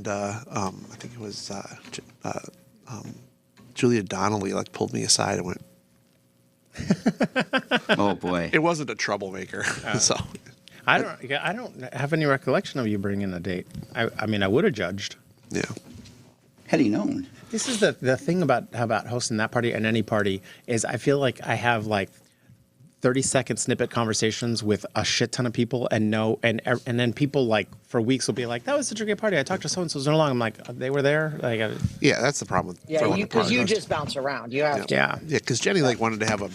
and I think it was Julia Donnelly pulled me aside and went, Oh boy. it wasn't a troublemaker. So I don't have any recollection of you bringing a date. I mean, I would have judged. yeah. Had he known. This is the thing about hosting that party and any party is I feel like I have 30-second snippet conversations with a shit ton of people and then people for weeks will be like, that was such a great party. I talked to so-and-so so long. I'm like, they were there? Yeah, that's the problem with because you just bounce around. You have to. Yeah. Yeah, because Jenny wanted to have a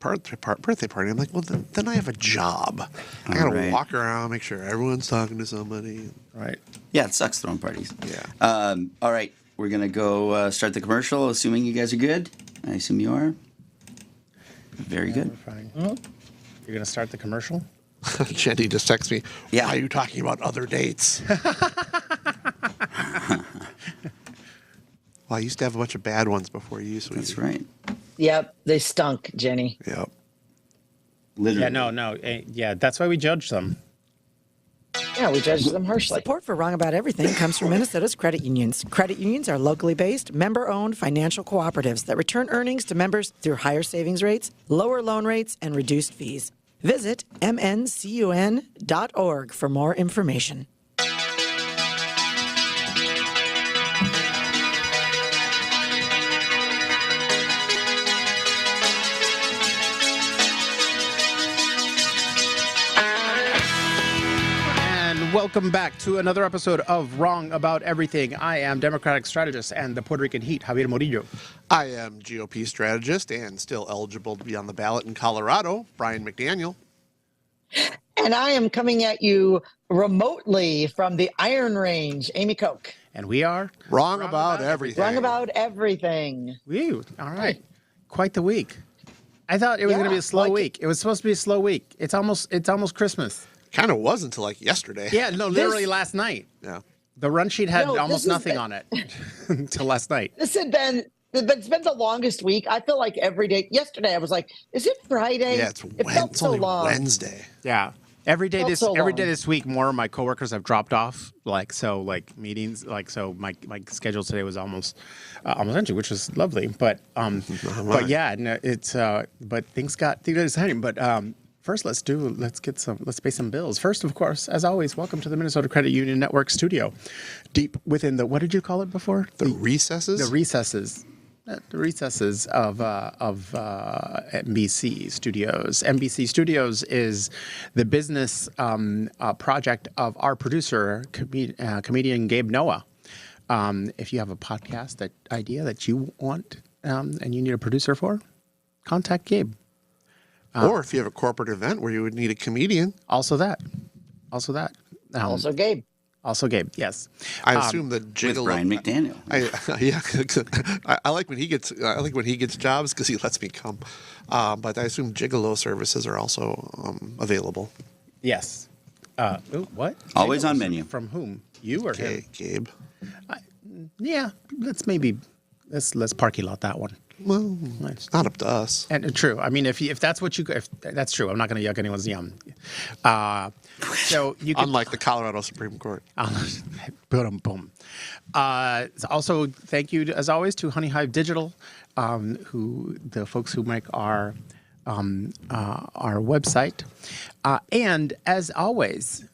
birthday party. I'm like, well, then I have a job. I got to walk around, make sure everyone's talking to somebody. Right. Yeah, it sucks throwing parties. Yeah. All right, we're going to go start the commercial, assuming you guys are good. I assume you are. Very good. Fine. You're going to start the commercial? Jenny just texts me, Yeah. why are you talking about other dates? Well, I used to have a bunch of bad ones before you, sweetie. That's right. Yep, they stunk, Jenny. Yep. Literally. Yeah, no. Yeah, that's why we judge them. Yeah, we judge them harshly. Support for Wrong About Everything comes from Minnesota's credit unions. Credit unions are locally based, member-owned financial cooperatives that return earnings to members through higher savings rates, lower loan rates, and reduced fees. Visit mncun.org for more information. Welcome back to another episode of Wrong About Everything. I am Democratic strategist and the Puerto Rican heat, Javier Murillo. I am GOP strategist and still eligible to be on the ballot in Colorado, Brian McDaniel. And I am coming at you remotely from the Iron Range, Amy Koch. And we are Wrong about everything. Wrong about everything. Woo. All right. Quite the week. I thought it was going to be a slow week. It was supposed to be a slow week. It's almost Christmas. Kind of was until yesterday. Yeah, no, literally last night. Yeah. The run sheet had almost nothing on it until last night. It's been the longest week. I feel like every day. Yesterday I was like, is it Friday? Yeah, it felt so only long. Wednesday. Yeah. Every day Felt this week, more of my coworkers have dropped off. Meetings. So my schedule today was almost empty, which was lovely. But yeah, no, it's but things got exciting. But first, let's pay some bills. First, of course, as always, welcome to the Minnesota Credit Union Network studio, deep within the, what did you call it before? The recesses? The recesses. The recesses of NBC Studios. NBC Studios is the business project of our producer, comedian Gabe Noah. If you have a podcast idea that you want and you need a producer for, contact Gabe. Or if you have a corporate event where you would need a comedian. Also that. Also Gabe. Also Gabe, yes. I assume that Gigolo. With Brian McDaniel. I like when he gets jobs because he lets me come. But I assume Gigolo services are also available. Yes. What? Always on menu. From whom? You or him? Gabe. Yeah. Let's parking lot that one. Well, it's not up to us. And true. I mean, if that's what if that's true, I'm not going to yuck anyone's yum. So you can, unlike the Colorado Supreme Court. Boom. Also, thank you as always to Honey Hive Digital, the folks who make our website, and as always,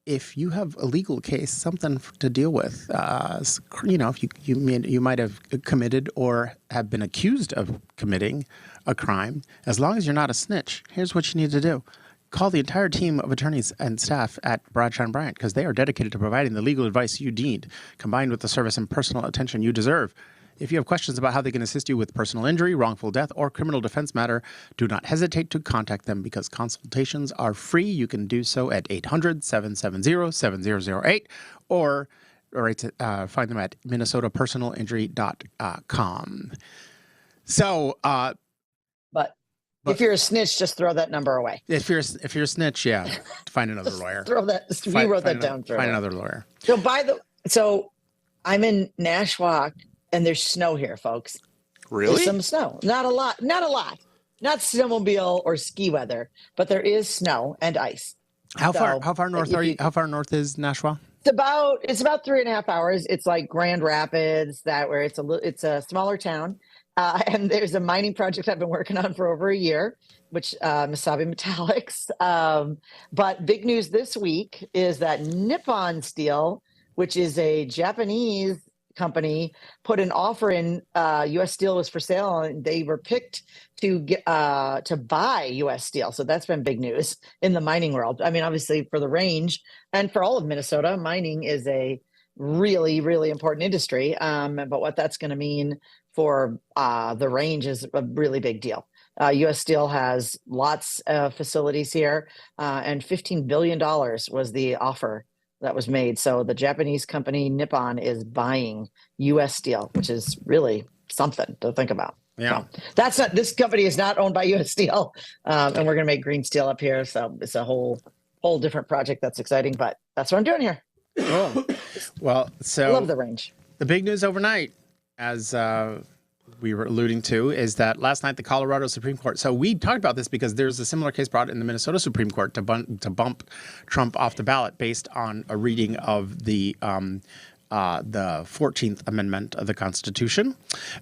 if you have a legal case, something to deal with, if you might have committed or have been accused of committing a crime, as long as you're not a snitch, here's what you need to do. Call the entire team of attorneys and staff at Bradshaw & Bryant because they are dedicated to providing the legal advice you need, combined with the service and personal attention you deserve. If you have questions about how they can assist you with personal injury, wrongful death, or criminal defense matter, do not hesitate to contact them because consultations are free. You can do so at 800-770-7008 or find them at minnesotapersonalinjury.com. So, but if you're a snitch, just throw that number away. If you're a snitch, yeah, find another lawyer. We wrote that down. Find another lawyer. So I'm in Nashwauk. And there's snow here, folks. Really? There's some snow. Not a lot. Not snowmobile or ski weather, but there is snow and ice. How far north are you? How far north is Nashua? It's about 3.5 hours. It's like Grand Rapids, that where it's a smaller town, and there's a mining project I've been working on for over a year, which Misabi Metallics. But big news this week is that Nippon Steel, which is a Japanese company, put an offer in. U.S. Steel was for sale, and they were picked to buy U.S. Steel. So that's been big news in the mining world. I mean, obviously for the range and for all of Minnesota, mining is a really, really important industry. But what that's going to mean for the range is a really big deal. U.S. Steel has lots of facilities here, and $15 billion was the offer that was made. So the Japanese company Nippon is buying U.S. Steel, which is really something to think about. Yeah. So this company is not owned by U.S. Steel, and we're going to make green steel up here. So it's a whole different project that's exciting. But that's what I'm doing here. Cool. Well, I love the range. The big news overnight, as we were alluding to, is that last night the Colorado Supreme Court. So we talked about this because there's a similar case brought in the Minnesota Supreme Court to bump Trump off the ballot based on a reading of the 14th Amendment of the Constitution.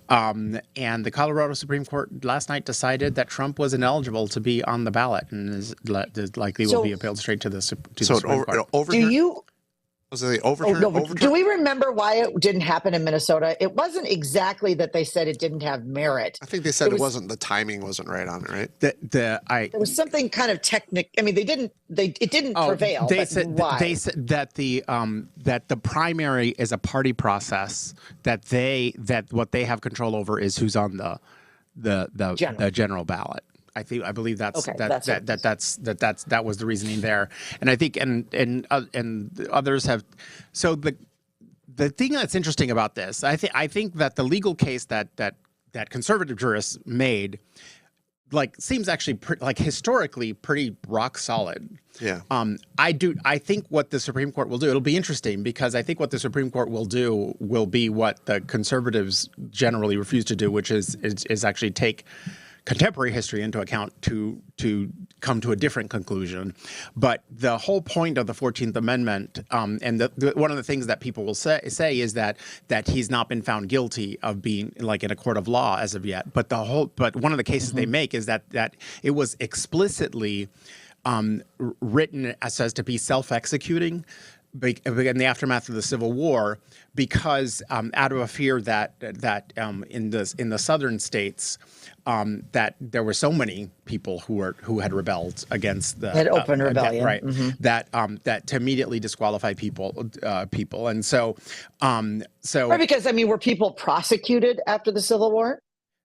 And the Colorado Supreme Court last night decided that Trump was ineligible to be on the ballot and is likely will be appealed straight to the Supreme Court. Do you? Was it overturn? Do we remember why it didn't happen in Minnesota? It wasn't exactly that they said it didn't have merit. I think they said it wasn't, the timing wasn't right on it, right? There was something kind of technical. I mean, it didn't prevail. They but said why? they said that the primary is a party process, that what they have control over is who's on the general ballot. I believe that was the reasoning there, and I think and others have. So the thing that's interesting about this, I think that the legal case that conservative jurists made, seems actually historically pretty rock solid. Yeah. I think what the Supreme Court will do, it'll be interesting because I think what the Supreme Court will do will be what the conservatives generally refuse to do, which is actually take contemporary history into account to come to a different conclusion. But the whole point of the 14th Amendment, and one of the things that people will say is that he's not been found guilty of being in a court of law as of yet. But one of the cases they make is that it was explicitly written as to be self-executing in the aftermath of the Civil War, because out of a fear that in the southern states, that there were so many people who had rebelled against the open rebellion, right? Mm-hmm. That to immediately disqualify people, and so right, because were people prosecuted after the Civil War?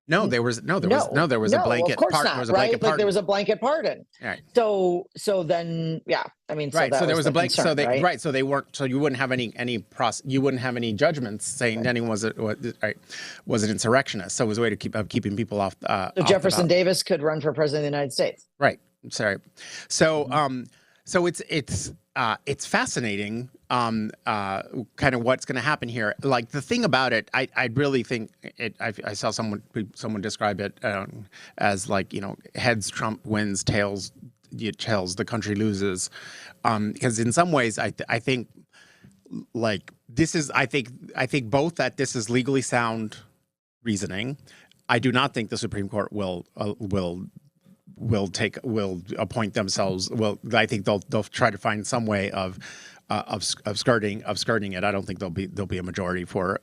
No, there was a blanket. Of course not, there was a right? blanket pardon. There was a blanket pardon. Right. So then, yeah. Right. So there was a blanket. Concern, right? So they weren't. So you wouldn't have you wouldn't have any judgments saying anyone was an insurrectionist. So it was a way to keeping people off. So Jefferson Davis could run for president of the United States. Right. Sorry. So so it's fascinating. Kind of what's going to happen here. The thing about it, I really think it. I saw someone describe it as heads Trump wins, tails the country loses, because in some ways I think this is I think both that this is legally sound reasoning. I do not think the Supreme Court will appoint themselves. I think they'll try to find some way of skirting it. I don't think there'll be a majority for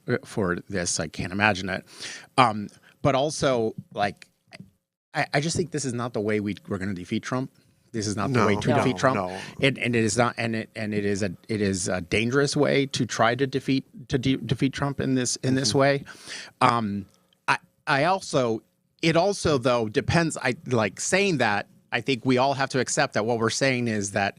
this. I can't imagine it. But also, I just think this is not the way we're going to defeat Trump. This is not the way to defeat Trump. No. And it is not. And it is a dangerous way to try to defeat Trump in this way. It also though depends. Saying that, I think we all have to accept that what we're saying is that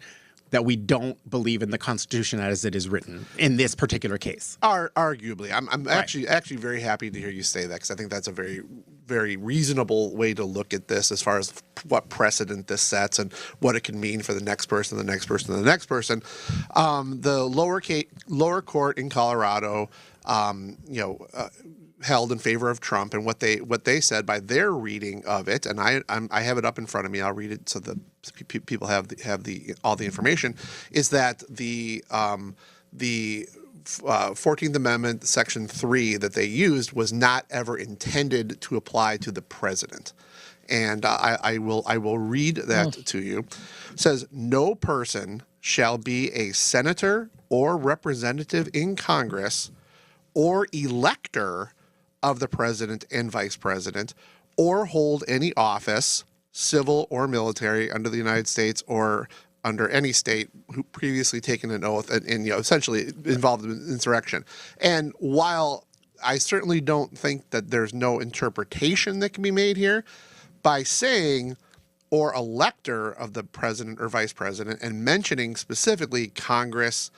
we don't believe in the Constitution as it is written in this particular case. Arguably, I'm actually very happy to hear you say that, because I think that's a very, very reasonable way to look at this as far as what precedent this sets and what it can mean for the next person, the next person, the next person. The lower court in Colorado, held in favor of Trump, and what they said by their reading of it, and I have it up in front of me. I'll read it so that people have all the information. Is that the the 14th Amendment, Section 3 that they used was not ever intended to apply to the president. And I will read that to you. It says, no person shall be a senator or representative in Congress or elector of the president and vice president, or hold any office, civil or military, under the United States or under any state who previously taken an oath and essentially involved in insurrection. And while I certainly don't think that there's no interpretation that can be made here, by saying or elector of the president or vice president and mentioning specifically Congress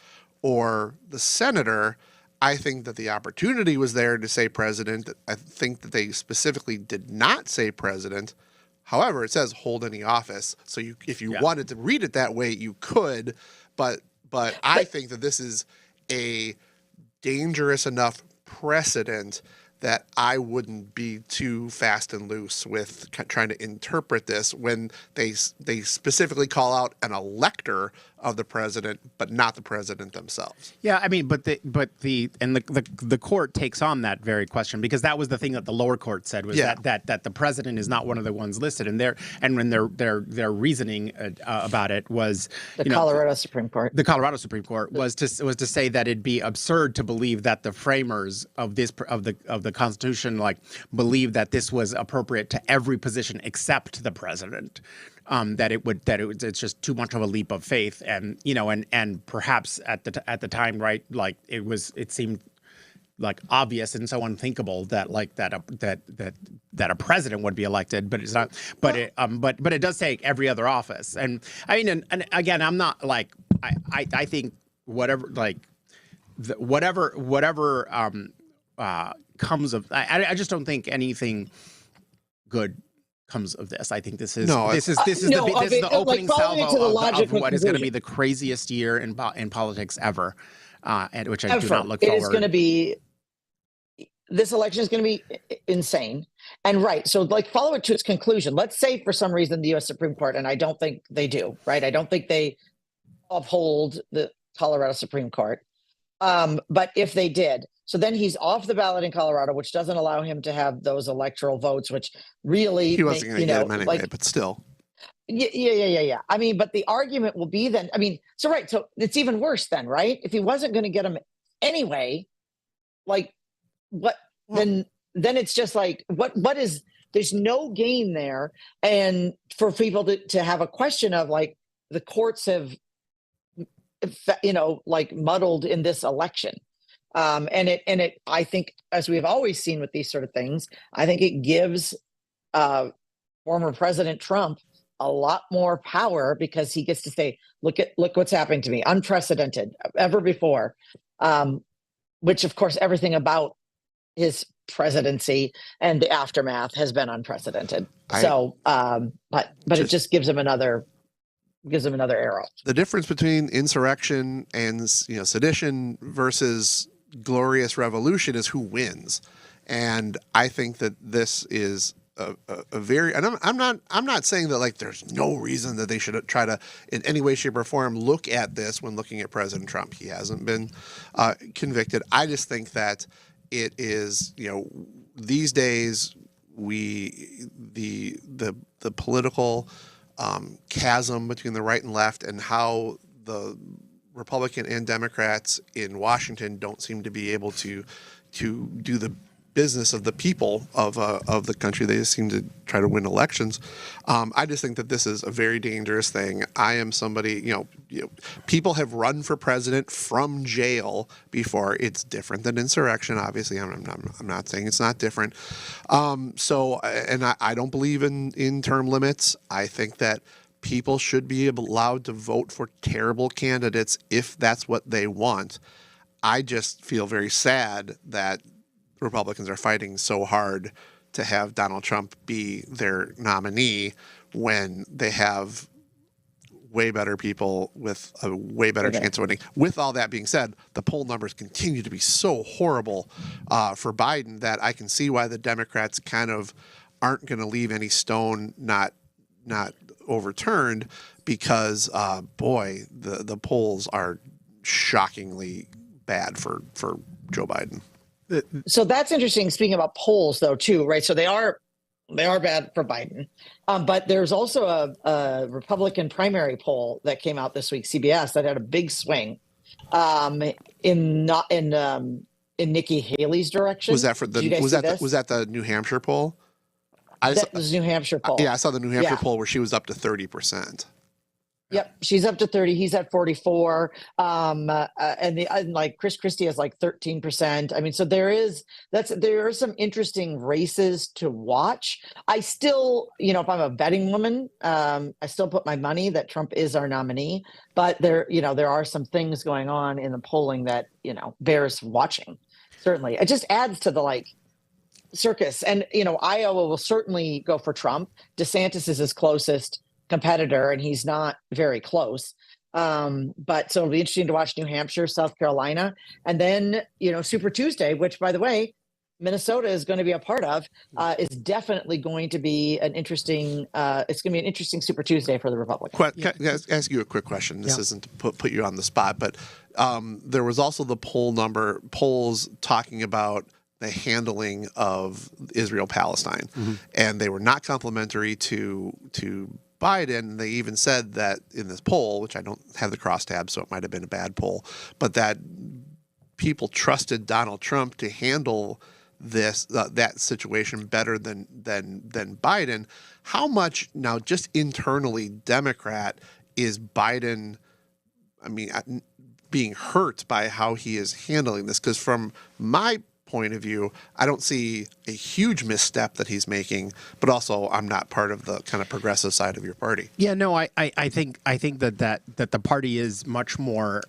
or the senator, I think that the opportunity was there to say president. I think that they specifically did not say president. However, it says hold any office. So if you wanted to read it that way, you could. But I think that this is a dangerous enough precedent that I wouldn't be too fast and loose with trying to interpret this when they specifically call out an elector of the president, but not the president themselves. Yeah, I mean, but the court takes on that very question, because that was the thing that the lower court said was that the president is not one of the ones listed, and when their reasoning about it was the Colorado Supreme Court. The Colorado Supreme Court was to say that it'd be absurd to believe that the framers of the Constitution believed that this was appropriate to every position except the president. It's just too much of a leap of faith, and perhaps at the time, right, it seemed obvious and so unthinkable that a president would be elected, but it's not. But it does take every other office, and I mean, and again, I'm not I think whatever comes of, I just don't think anything good comes of this. I think this is the opening salvo of what is going to be the craziest year in politics ever, and which I do not look forward. It is going to be. This election is going to be insane, and right. So, follow it to its conclusion. Let's say for some reason the U.S. Supreme Court, and I don't think they do. Right, I don't think they uphold the Colorado Supreme Court. But if they did, so then he's off the ballot in Colorado, which doesn't allow him to have those electoral votes, which really he wasn't going to get them anyway. But still, yeah. I mean, but the argument will be then. I mean, so it's even worse then, right? If he wasn't going to get them anyway, what? Then it's just what is? There's no gain there, and for people to have a question of the courts have, muddled in this election. And it, I think, as we have always seen with these sort of things, I think it gives former President Trump a lot more power, because he gets to say, look what's happening to me, unprecedented ever before, which of course everything about his presidency and the aftermath has been unprecedented. But it just gives him another arrow. The difference between insurrection and sedition versus glorious revolution is who wins, and I think that this is a very. And I'm not saying that there's no reason that they should try to in any way, shape, or form look at this when looking at President Trump. He hasn't been convicted. I just think that it is these days the political chasm between the right and left, and how the Republican and Democrats in Washington don't seem to be able to do the business of the people of the country. They just seem to try to win elections. I just think that this is a very dangerous thing. I am somebody, people have run for president from jail before. It's different than insurrection, obviously. I'm not saying it's not different. And I don't believe in term limits. I think that people should be allowed to vote for terrible candidates if that's what they want. I just feel very sad that Republicans are fighting so hard to have Donald Trump be their nominee when they have way better people with a way better chance of winning. With all that being said, the poll numbers continue to be so horrible for Biden that I can see why the Democrats kind of aren't going to leave any stone not overturned, because the polls are shockingly bad for Joe Biden. So that's interesting. Speaking about polls, though, too, right? So they are bad for Biden, but there's also a Republican primary poll that came out this week, CBS, that had a big swing in Nikki Haley's direction. Was that for Did you guys was see that this? was that the New Hampshire poll? That was New Hampshire poll. Yeah, I saw the New Hampshire Yeah. poll where she was up to 30%. Yep, she's up to 30. He's at 44. And like Chris Christie has like 13%. I mean, so there are some interesting races to watch. I still, if I'm a betting woman, I still put my money that Trump is our nominee. But there are some things going on in the polling that bears watching. Certainly, it just adds to the circus. And Iowa will certainly go for Trump. DeSantis is his closest competitor, and he's not very close. But so it'll be interesting to watch New Hampshire, South Carolina, and then Super Tuesday, which, by the way, Minnesota is going to be a part of, is definitely going to be an interesting. It's going to be an interesting Super Tuesday for the Republicans. Can I ask you a quick question? This isn't to put you on the spot, but there was also the polls talking about the handling of Israel-Palestine, and they were not complimentary to Biden. They even said that in this poll, which I don't have the crosstabs, so it might have been a bad poll, but that people trusted Donald Trump to handle that situation better than Biden. How much now, just internally, Democrat is Biden? I mean, being hurt by how he is handling this, because from my point of view, I don't see a huge misstep that he's making, but also I'm not part of the kind of progressive side of your party. Yeah, no, I think that the party is much more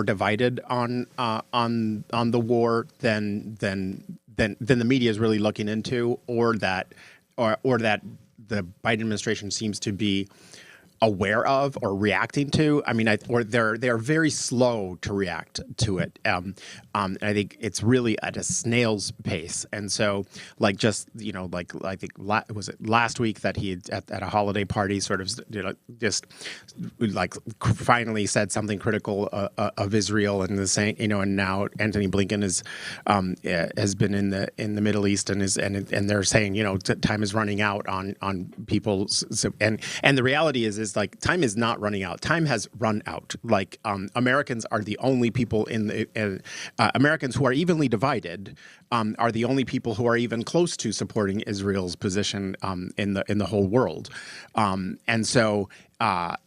divided on the war than the media is really looking into, or that the Biden administration seems to be aware of or reacting to. I mean, they're very slow to react to it. And I think it's really at a snail's pace. And so, I think was it last week that he at a holiday party sort of just finally said something critical of Israel, and the saying, and now Anthony Blinken has been in the Middle East and they're saying, time is running out on people. And the reality is time is not running out. Time has run out. Americans are the only people Americans who are evenly divided are the only people who are even close to supporting Israel's position in the whole world. And so I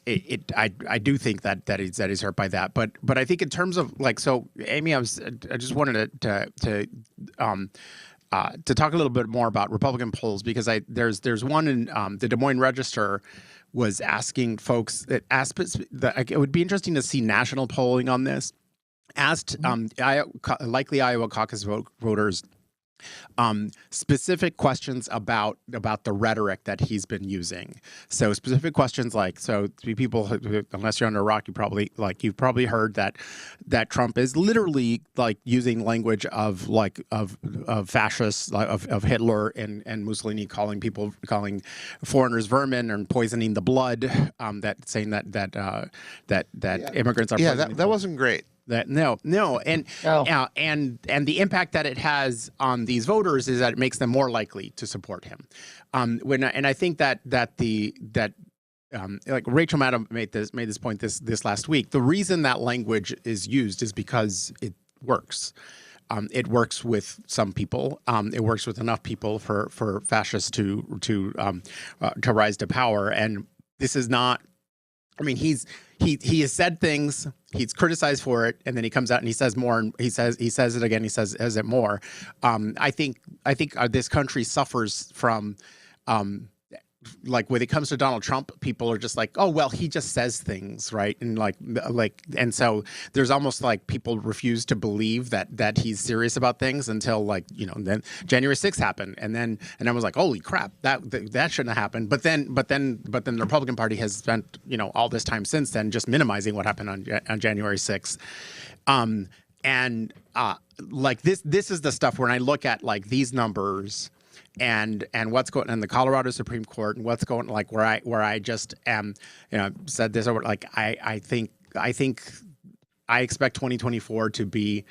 do think that is hurt by that. But I think in terms of so Amy, I just wanted to talk a little bit more about Republican polls, because there's one in the Des Moines Register was asking folks that it would be interesting to see national polling on this. Asked likely Iowa caucus voters specific questions about the rhetoric that he's been using. So specific questions people, unless you're under a rock, you've probably heard that Trump is literally using language of fascists, of Hitler and Mussolini, calling foreigners vermin and poisoning the blood. Saying that immigrants are that wasn't great. And the impact that it has on these voters is that it makes them more likely to support him. I think that Rachel Maddow made this point this last week. The reason that language is used is because it works. It works with some people. It works with enough people for fascists to rise to power. And this is not. I mean, he has said things, he's criticized for it, and then he comes out and he says more, and he says it again, he says it more. I think this country suffers from when it comes to Donald Trump, people are just oh well, he just says things, right? And and so there's almost people refuse to believe that he's serious about things until then January 6th happened, and I was holy crap, that shouldn't have happened. But then the Republican Party has spent all this time since then just minimizing what happened on January 6th. This is the stuff when I look at these numbers and what's going on in the Colorado Supreme Court and what's going where I just am said this over I think I expect 2024 to be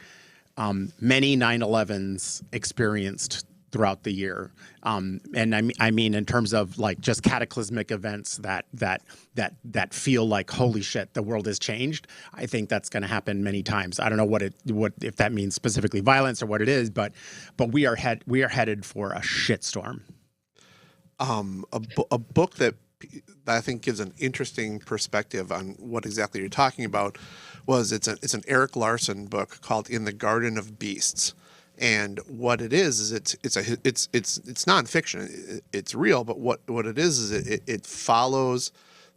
many 9/11s experienced throughout the year, and I mean in terms of like just cataclysmic events that feel like holy shit, the world has changed. I think that's going to happen many times. I don't know what if that means specifically violence or what it is, but we are headed for a shitstorm. A book that I think gives an interesting perspective on what exactly you're talking about it's an Eric Larson book called In the Garden of Beasts. And what it is it's nonfiction. It's real, but what it is it follows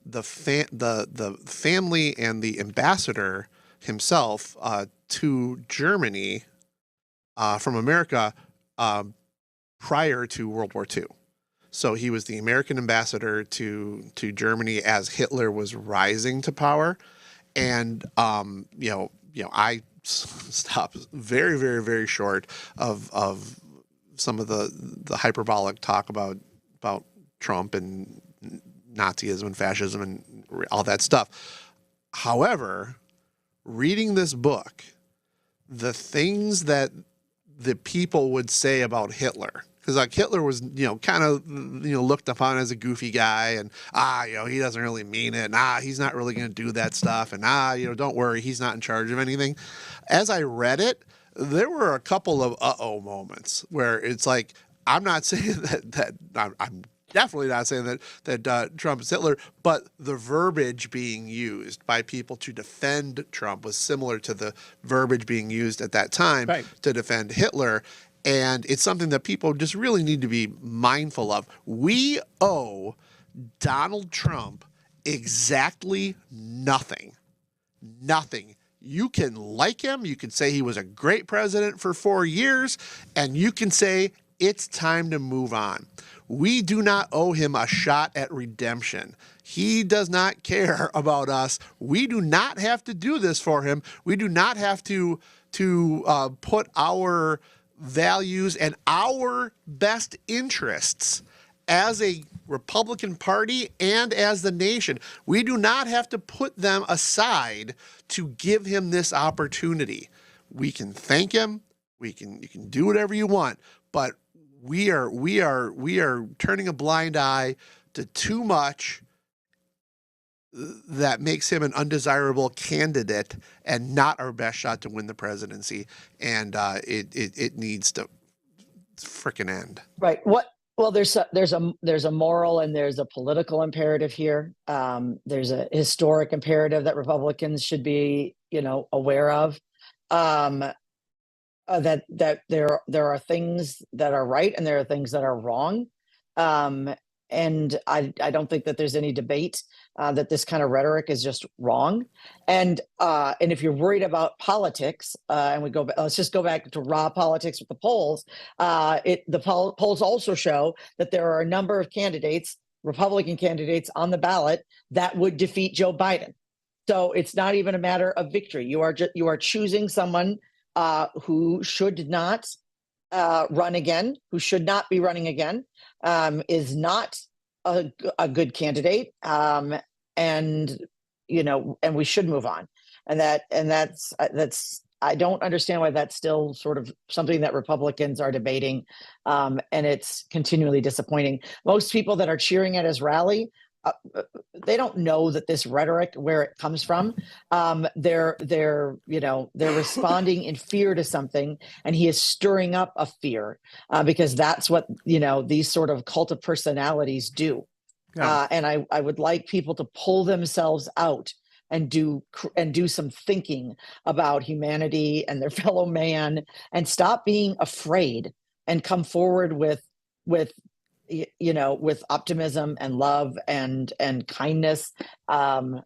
the family and the ambassador himself to Germany from America prior to World War II. So he was the American ambassador to Germany as Hitler was rising to power, and I stop very, very, very short of some of the hyperbolic talk about Trump and Nazism and fascism and all that stuff. However, reading this book, the things that the people would say about Hitler, because like Hitler was, kind of, looked upon as a goofy guy, and he doesn't really mean it, and he's not really going to do that stuff, and don't worry, he's not in charge of anything. As I read it, there were a couple of moments where it's like, I'm not saying that I'm definitely not saying that Trump is Hitler, but the verbiage being used by people to defend Trump was similar to the verbiage being used at that time to defend Hitler. And it's something that people just really need to be mindful of. We owe Donald Trump exactly nothing. Nothing. You can like him. You can say he was a great president for 4 years, and you can say it's time to move on. We do not owe him a shot at redemption. He does not care about us. We do not have to do this for him. We do not have to put our values and our best interests as a Republican Party and as the nation. We do not have to put them aside to give him this opportunity. We can thank him. You can do whatever you want, but we are turning a blind eye to too much that makes him an undesirable candidate and not our best shot to win the presidency. And it needs to frickin' end. Right. Well, there's a moral and there's a political imperative here. There's a historic imperative that Republicans should be, aware of. That there are things that are right and there are things that are wrong. And I don't think that there's any debate that this kind of rhetoric is just wrong. And if you're worried about politics, and let's just go back to raw politics with the polls. The polls also show that there are a number of candidates, Republican candidates, on the ballot that would defeat Joe Biden. So it's not even a matter of victory. You are choosing someone who should not run again, who should not be running again, is not a good candidate, and we should move on. And that's I don't understand why that's still sort of something that Republicans are debating, and it's continually disappointing. Most people that are cheering at his rally, they don't know that this rhetoric, where it comes from. They're responding in fear to something, and he is stirring up a fear because that's what these sort of cult of personalities do. Yeah. And I would like people to pull themselves out and do some thinking about humanity and their fellow man, and stop being afraid and come forward with optimism and love and kindness. And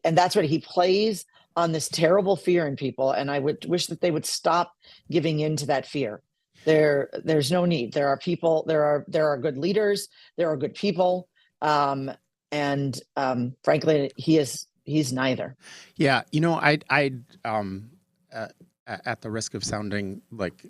that's what he plays on, this terrible fear in people. And I would wish that they would stop giving in to that fear. There's no need. There are people, there are good leaders, there are good people. And frankly, he's neither. Yeah. At the risk of sounding like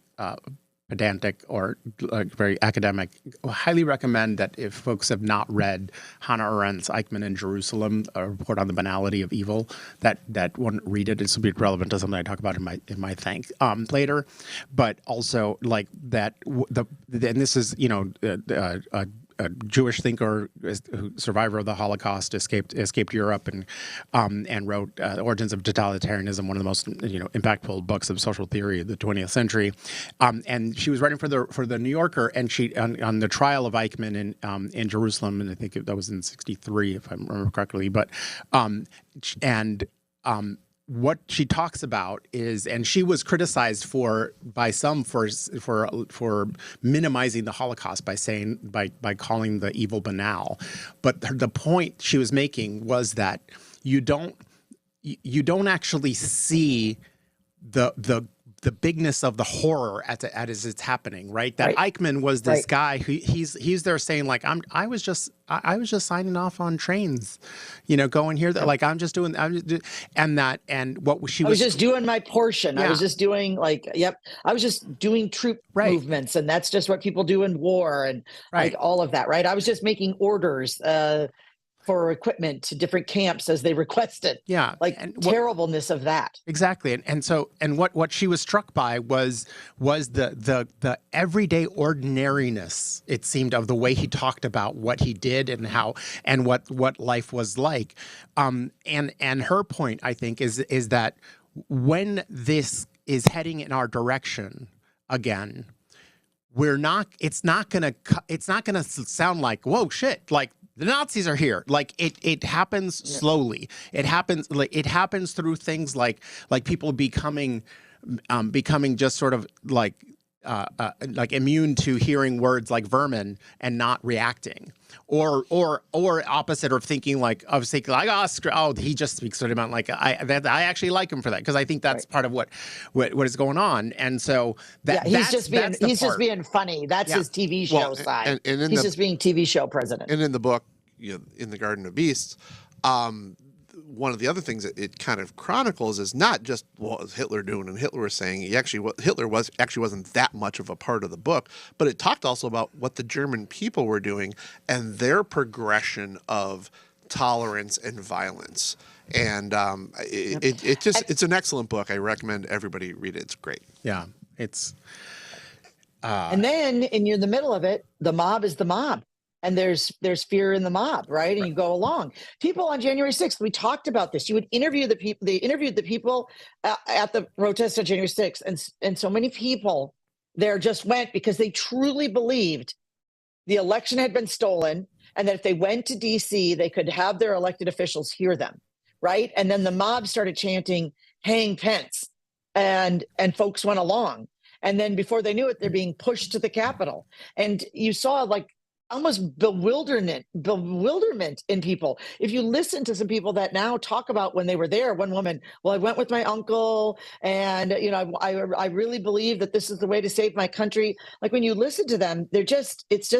pedantic or very academic, I highly recommend that if folks have not read Hannah Arendt's Eichmann in Jerusalem, a report on the banality of evil, that one read it. This will be relevant to something I talk about in my thank later, but also like that. And this is a Jewish thinker, survivor of the Holocaust, escaped Europe and wrote Origins of Totalitarianism, one of the most impactful books of social theory of the 20th century. And she was writing for the New Yorker, and she on the trial of Eichmann in Jerusalem, and I think that was in '63, if I remember correctly. But what she talks about is, and she was criticized by some for minimizing the Holocaust by calling the evil banal, but the point she was making was that you don't actually see the bigness of the horror as it's happening, right? That right. Eichmann was this right. guy who he's there saying like I was just signing off on trains, going here that like and what she was. I was just doing my portion. Yeah. I was just doing I was just doing troop right. movements, and that's just what people do in war and right. like all of that, right? I was just making orders for equipment to different camps as they requested. Yeah. Terribleness of that. Exactly. And what she was struck by was the everyday ordinariness, it seemed, of the way he talked about what he did and how and what life was like. And her point, I think, is that when this is heading in our direction again, it's not gonna sound like, whoa, shit, like the Nazis are here. Like it happens slowly. It happens through things like people becoming just sort of like immune to hearing words like vermin and not reacting, or opposite, or thinking like he just speaks sort of about like I actually like him for that, because I think that's right. part of what is going on. And so he's just being funny. That's his TV show side. And he's just being TV show president. And in the book, in the Garden of Beasts, one of the other things that it kind of chronicles is not just what was Hitler doing and Hitler was saying. Hitler wasn't that much of a part of the book, but it talked also about what the German people were doing and their progression of tolerance and violence. And it's an excellent book. I recommend everybody read it. It's great. Yeah, it's. And then in the middle of it, the mob is the mob. And there's fear in the mob, right? And you go along. People on January 6th, we talked about this. You would interview the people. They interviewed the people at the protest on January 6th. And so many people there just went because they truly believed the election had been stolen, and that if they went to D.C., they could have their elected officials hear them, right? And then the mob started chanting, "Hang Pence," and folks went along. And then before they knew it, they're being pushed to the Capitol. And you saw almost bewilderment in people. If you listen to some people that now talk about when they were there, one woman, well, I went with my uncle, and I really believe that this is the way to save my country. Like when you listen to them, it's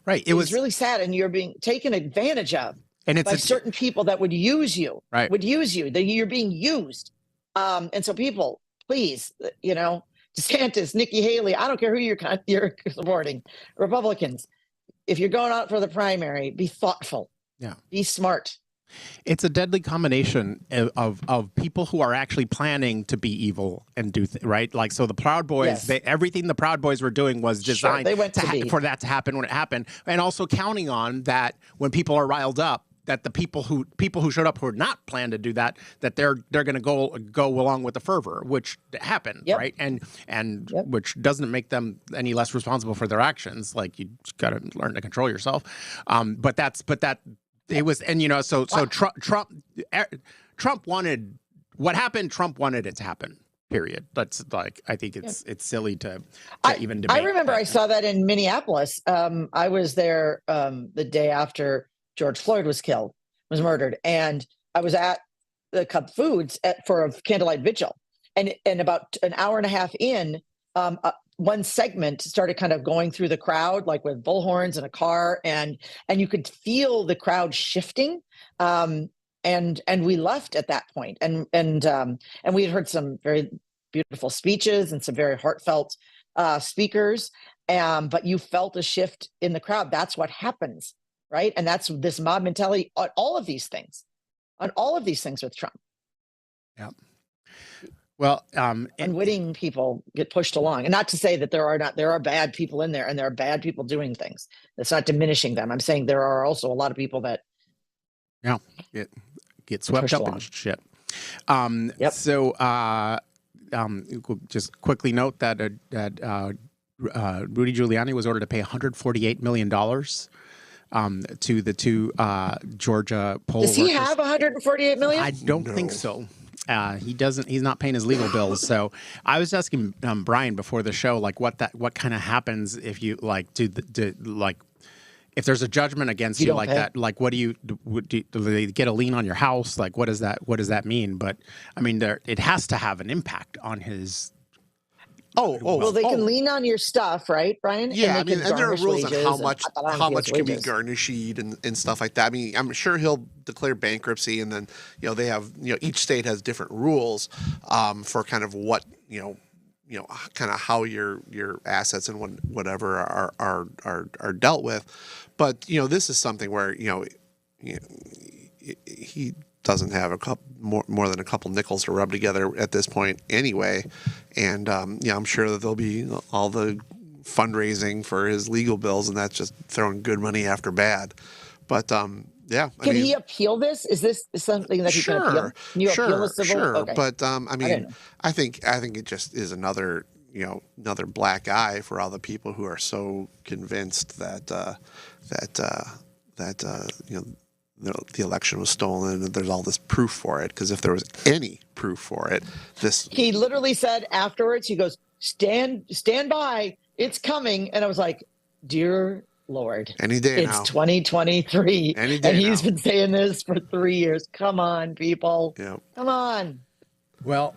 right. It was really sad, and you're being taken advantage of by certain people that would use you. Right. Would use you. You're being used. And so people, please, DeSantis, Nikki Haley, I don't care who you're supporting, Republicans. If you're going out for the primary, be thoughtful. Yeah. Be smart. It's a deadly combination of people who are actually planning to be evil and do right. Like, so the Proud Boys, yes. Everything the Proud Boys were doing was designed for that to happen when it happened, and also counting on that when people are riled up, that the people who showed up who had not planned to do that they're going to go along with the fervor, which happened, yep. right? And yep. which doesn't make them any less responsible for their actions. Like, you just got to learn to control yourself. It was, and so Trump wanted what happened. Trump wanted it to happen. Period. That's I think it's silly to even debate. I remember I saw that in Minneapolis. I was there the day after George Floyd was murdered. And I was at the Cub Foods for a candlelight vigil. And about an hour and a half in, one segment started kind of going through the crowd, like with bullhorns and a car. And you could feel the crowd shifting. And we left at that point. And we had heard some very beautiful speeches and some very heartfelt speakers. But you felt a shift in the crowd. That's what happens, right? And that's this mob mentality on all of these things with Trump. Yeah. Well, Unwitting people get pushed along, and not to say that there are bad people in there, and there are bad people doing things. That's not diminishing them. I'm saying there are also a lot of people that get swept up in shit. So, just quickly note that Rudy Giuliani was ordered to pay $148 million to the two Georgia poll workers. Does he have $148 million? I don't think so. He doesn't. He's not paying his legal bills. So I was asking Brian before the show, like what kind of happens if you if there's a judgment against you like that, like what do they get a lien on your house? Like what does that mean? But I mean, it has to have an impact on his. Well, they can lean on your stuff, right, Brian? Yeah, and there are rules on how much can be wages. garnished and stuff like that. I mean, I'm sure he'll declare bankruptcy, and then they have each state has different rules for kind of what kind of how your assets and whatever are dealt with. But this is something where he doesn't have a couple more than a couple nickels to rub together at this point anyway, and I'm sure that there'll be all the fundraising for his legal bills, and that's just throwing good money after bad. But can he appeal this? Is this something that he can appeal? Can you appeal the civil? Sure. Okay. But I think it just is another black eye for all the people who are so convinced that the election was stolen, and there's all this proof for it. Because if there was any proof for it, he literally said afterwards, he goes, stand by, it's coming. And I was like, dear Lord, any day it's now. 2023, any day and he's now. been saying this for 3 years. Come on, people. Yeah. Come on. Well,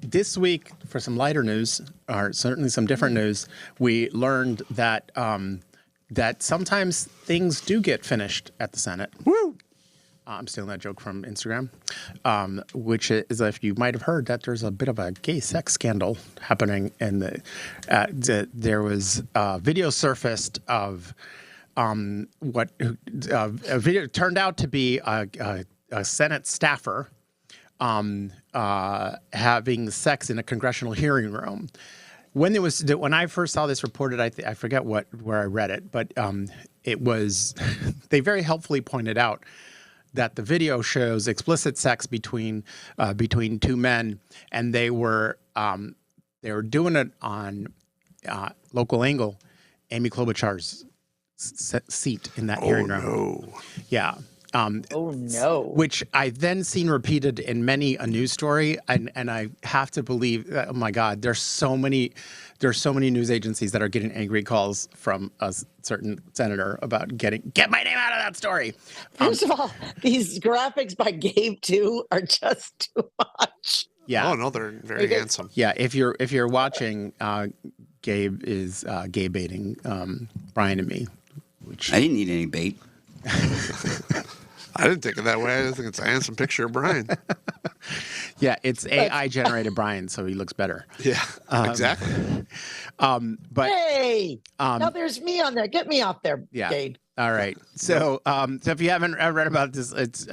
this week, for some lighter news, or certainly some different news, we learned that that sometimes things do get finished at the Senate. Woo! I'm stealing that joke from Instagram, which is, if you might have heard, that there's a bit of a gay sex scandal happening, and there was video surfaced of what a video turned out to be a Senate staffer having sex in a congressional hearing room. When I first saw this reported, I forget where I read it, but it was they very helpfully pointed out that the video shows explicit sex between two men, and they were doing it on local angle, Amy Klobuchar's seat in that hearing room. No. Yeah. Oh no! Which I then seen repeated in many a news story, and I have to believe, oh my God, there's so many news agencies that are getting angry calls from a certain senator about get my name out of that story. First of all, these graphics by Gabe too are just too much. Yeah. Oh no, they're very handsome. Yeah. If you're watching, Gabe is gay baiting Brian and me. Which I didn't need any bait. I didn't think of that way. I just think it's a handsome picture of Brian. Yeah, it's AI generated Brian, so he looks better. Yeah, exactly. But hey, now there's me on there. Get me off there, yeah. Gabe. All right. So, so if you haven't read about this, it's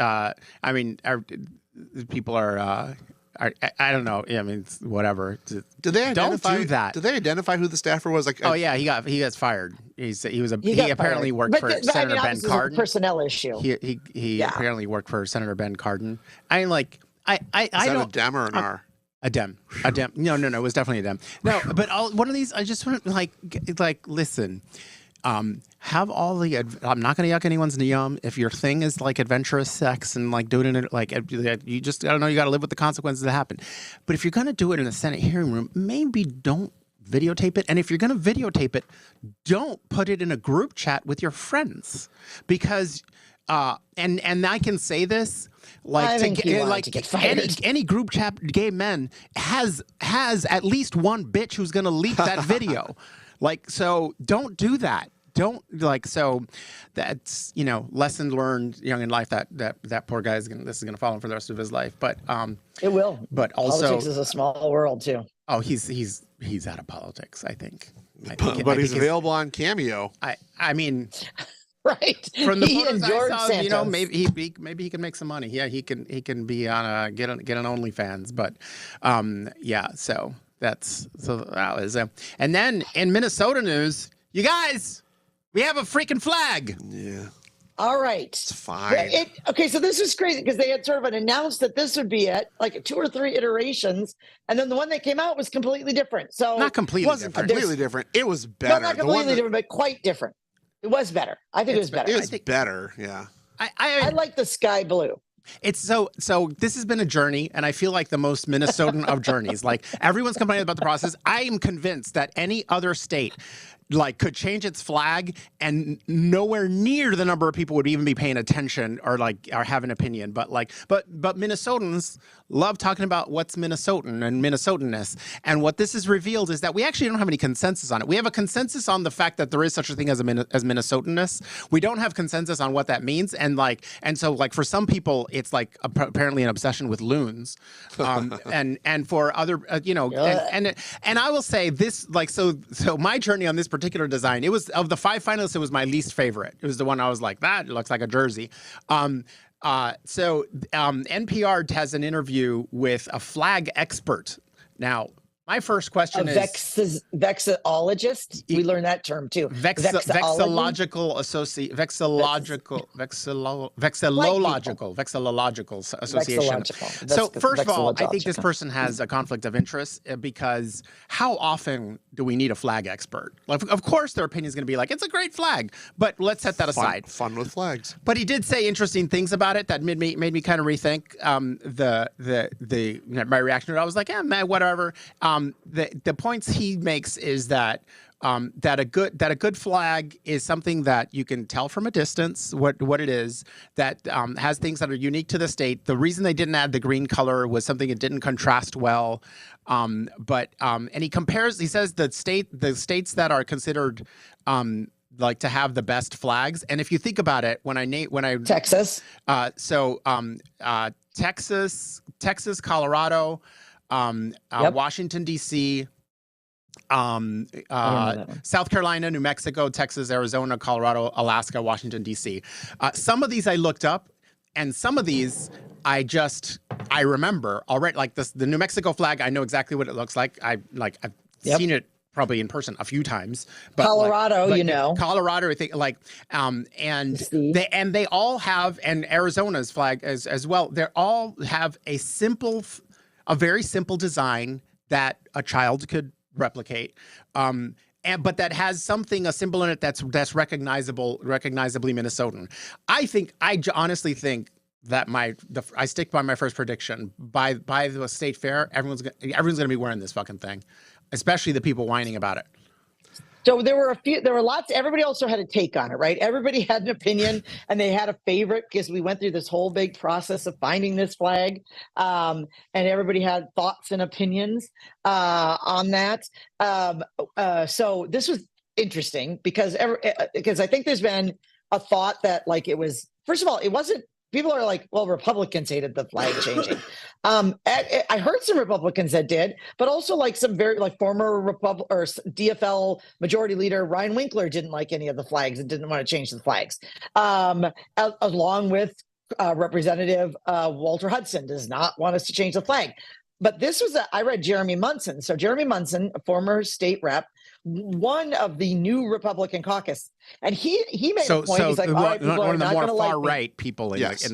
people are I don't know. Yeah, I mean, it's whatever. Did they identify? Don't do that. Did they identify who the staffer was? Like, oh yeah, he got fired. He apparently fired. worked for Senator Ben this is a Cardin. Personnel issue. He apparently worked for Senator Ben Cardin. I mean, like, I is don't. that a Dem or an R? A Dem. No, it was definitely a Dem. No, but one of these, I just want to like listen. Have all the. I'm not going to yuck anyone's yum. If your thing is like adventurous sex and like doing it like you just, I don't know, you got to live with the consequences that happen. But if you're going to do it in a Senate hearing room, maybe don't videotape it. And if you're going to videotape it, don't put it in a group chat with your friends, because and I can say this like to get fired. any group chat gay men has at least one bitch who's going to leak that video. Like, so don't do that. don't like, so that's, lesson learned young in life that poor guy this is going to follow him for the rest of his life. But, It will. but also, Politics is a small world too. oh, he's out of politics, I think. But he's available on Cameo. I mean, Right. from the He photos and I George saw, Santos. maybe he can make some money. Yeah, he can be on get an OnlyFans. But yeah, so that was and then in Minnesota news, you guys, we have a freaking flag. Yeah, All right. it's fine. Okay, so this is crazy because they had sort of announced that this would be it, like 2 or 3 iterations, and then the one that came out was completely different. So Not It completely wasn't different. completely different. It was no, better. not The one completely that- different, but quite different. It was better. I think it was better. It was better. Yeah. I like the sky blue. It's so this has been a journey, and I feel like the most Minnesotan of journeys. Like, everyone's complaining about the process. I am convinced that any other state could change its flag, and nowhere near the number of people would even be paying attention or have an opinion. But Minnesotans love talking about what's Minnesotan and Minnesotanness. And what this has revealed is that we actually don't have any consensus on it. We have a consensus on the fact that there is such a thing as as Minnesotanness. We don't have consensus on what that means. And so for some people, it's apparently an obsession with loons. And for other, and I will say this, so my journey on this particular design, it was, of the 5 finalists, it was my least favorite. It was the one I was like, that looks like a jersey. NPR has an interview with a flag expert. Now, my first question is vexillologist. We learned that term too. vexillological association. Vexillological. So That's first of all, I think this vexillological. person has a conflict of interest because how often do we need a flag expert? Of course, their opinion is going to be like, it's a great flag, but let's set that aside. Fun with flags. But he did say interesting things about it that made me kind of rethink my reaction to it. I was like, man, whatever. The points he makes is that that a good flag is something that you can tell from a distance what it is, that has things that are unique to the state. The reason they didn't add the green color was something it didn't contrast well. And he says the states that are considered to have the best flags. And if you think about it, Texas. Texas, Colorado, Washington, D.C., South Carolina, New Mexico, Texas, Arizona, Colorado, Alaska, Washington, D.C. Some of these I looked up, and some of these I remember already. Like the New Mexico flag, I know exactly what it looks like. I've seen it probably in person a few times. But Colorado, Colorado, I think and they all have, and Arizona's flag as well. They all have a very simple design that a child could replicate, but that has a symbol in it that's recognizably Minnesotan. I honestly think that I stick by my first prediction. By the state fair, everyone's gonna be wearing this fucking thing, especially the people whining about it. So there were lots. Everybody also had a take on it, right? Everybody had an opinion, and they had a favorite because we went through this whole big process of finding this flag, and everybody had thoughts and opinions on that. So this was interesting because I think there's been a thought that it was, first of all, it wasn't. People are like, well, Republicans hated the flag changing. I heard some Republicans that did, but also some very former DFL majority leader Ryan Winkler didn't like any of the flags and didn't want to change the flags. Along with Representative Walter Hudson does not want us to change the flag. But this was I read Jeremy Munson. So Jeremy Munson, a former state rep, one of the new Republican caucus, and he made a point. He's like, all right, people one are of the not more going to like far me. right people. Yes. For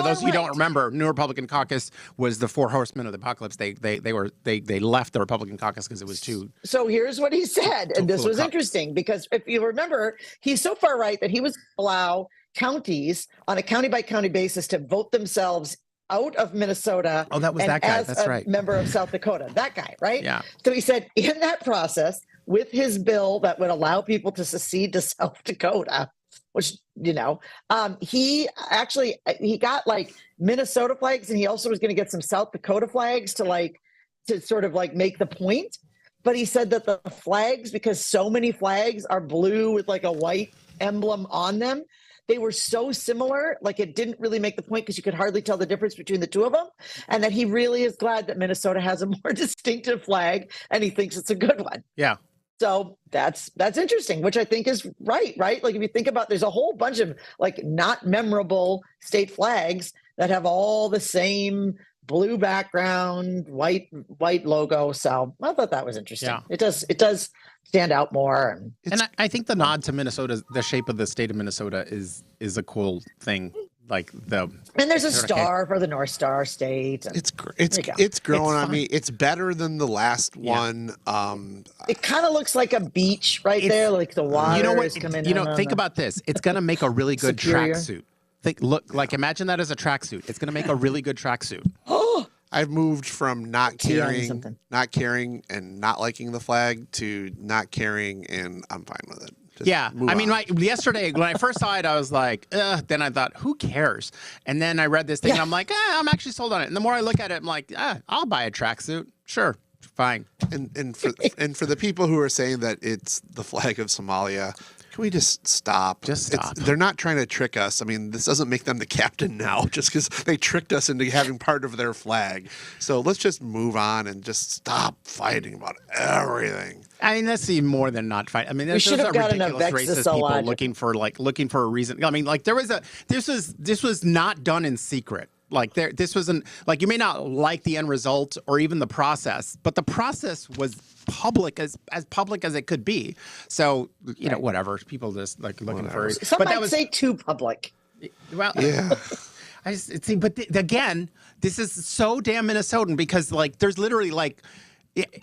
those of you who don't Far-right. remember, New Republican Caucus was the 4 horsemen of the apocalypse. They left the Republican caucus because it was too. So here's what he said, and this full of was cups. interesting because if you remember, he's so far right that he was allow counties on a county by county basis to vote themselves out of Minnesota. Oh, that was and that guy. as That's a right. member of South Dakota. That guy, right? Yeah. So he said in that process, with his bill that would allow people to secede to South Dakota, which he got Minnesota flags, and he also was going to get some South Dakota flags to sort of make the point. but he said that the flags, because so many flags are blue with like a white emblem on them, they were so similar, like it didn't really make the point because you could hardly tell the difference between the two of them. And that he really is glad that Minnesota has a more distinctive flag, and he thinks it's a good one. Yeah. So that's interesting, which I think is right? Like if you think about, there's a whole bunch of like not memorable state flags that have all the same blue background, white logo. So I thought that was interesting. Yeah. It does stand out more. And I think the nod to Minnesota, the shape of the state of Minnesota is a cool thing. Like And there's a star for the North Star State. And It's there you go. it's growing It's on me. It's better than the last Yeah. one. It kind of looks like a beach right there, like the water You know what? is coming You in know, on think the- about this. It's gonna make a really good Superior. tracksuit. Imagine that as a tracksuit. It's gonna make a really good tracksuit. I've moved from not Tea on caring, something. and not liking the flag to not caring and I'm fine with it. Just Yeah, move I mean, on. yesterday when I first saw it, I was like, ugh. Then I thought, who cares? And then I read this thing, and I'm like, I'm actually sold on it. And the more I look at it, I'm like, I'll buy a tracksuit. Sure, fine. and for the people who are saying that it's the flag of Somalia, can we just stop? Just stop. They're not trying to trick us. I mean, this doesn't make them the captain now just because they tricked us into having part of their flag. So let's just move on and just stop fighting about everything. I mean, that's even more than not fight. I mean, there's should have a gotten a ridiculous racist Vexasol people logic. looking for a reason. I mean, like this was not done in secret. Like this wasn't like you may not like the end result or even the process, but the process was public as public as it could be. So whatever. People just like looking for it. Some But might that was say too public. well, Yeah. I just see, but again, this is so damn Minnesotan because like there's literally like.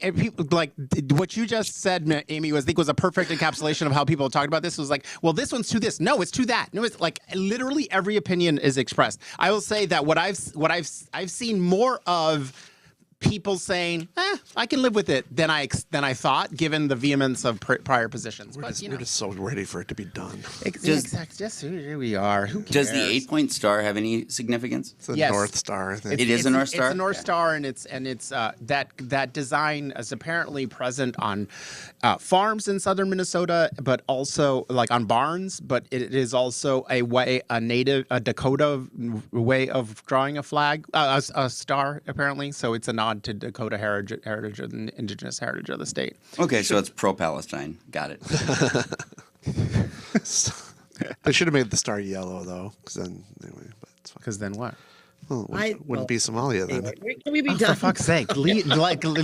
People like what you just said, Amy, was a perfect encapsulation of how people talked about this. Was like, well, this one's to this. No, it's to that. No, it's like literally every opinion is expressed. I will say that what I've seen more of people saying, I can live with it than I thought, given the vehemence of prior positions. We're But just so ready for it to be done. just here we are. Who cares? Does the 8-point star have any significance? It's the Yes. North Star, I think. It is a North Star? It's a North Star, and it's that design is apparently present on farms in southern Minnesota, but also like on barns. But it is also a Dakota way of drawing a flag, a star apparently. So it's a nod to Dakota heritage and indigenous heritage of the state. Okay, so it's pro-Palestine. Got it. They should have made the star yellow though, because then anyway, but it's fine. Because then what? Well, it wouldn't be Somalia then. Can we be For done? fuck's sake, let it go.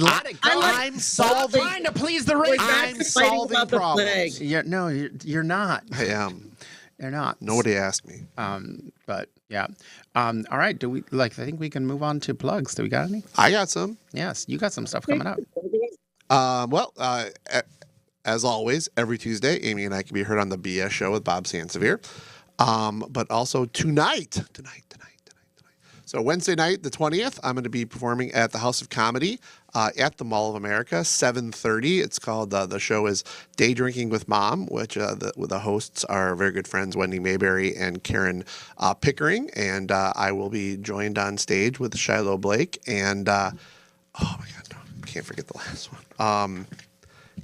I'm Stop solving. trying to please the race. I'm solving problems. You're not. I am. You're not. Nobody asked me. But yeah. All right. I think we can move on to plugs. Do we got any? I got some. Yes, you got some stuff coming up. As always, every Tuesday, Amy and I can be heard on the BS show with Bob Sansevier. But also tonight. So Wednesday night, the 20th, I'm going to be performing at the House of Comedy at the Mall of America, 7:30. It's called, the show is Day Drinking with Mom, which the hosts are very good friends, Wendy Mayberry and Karen Pickering. And I will be joined on stage with Shiloh Blake and, oh my God, no, can't forget the last one.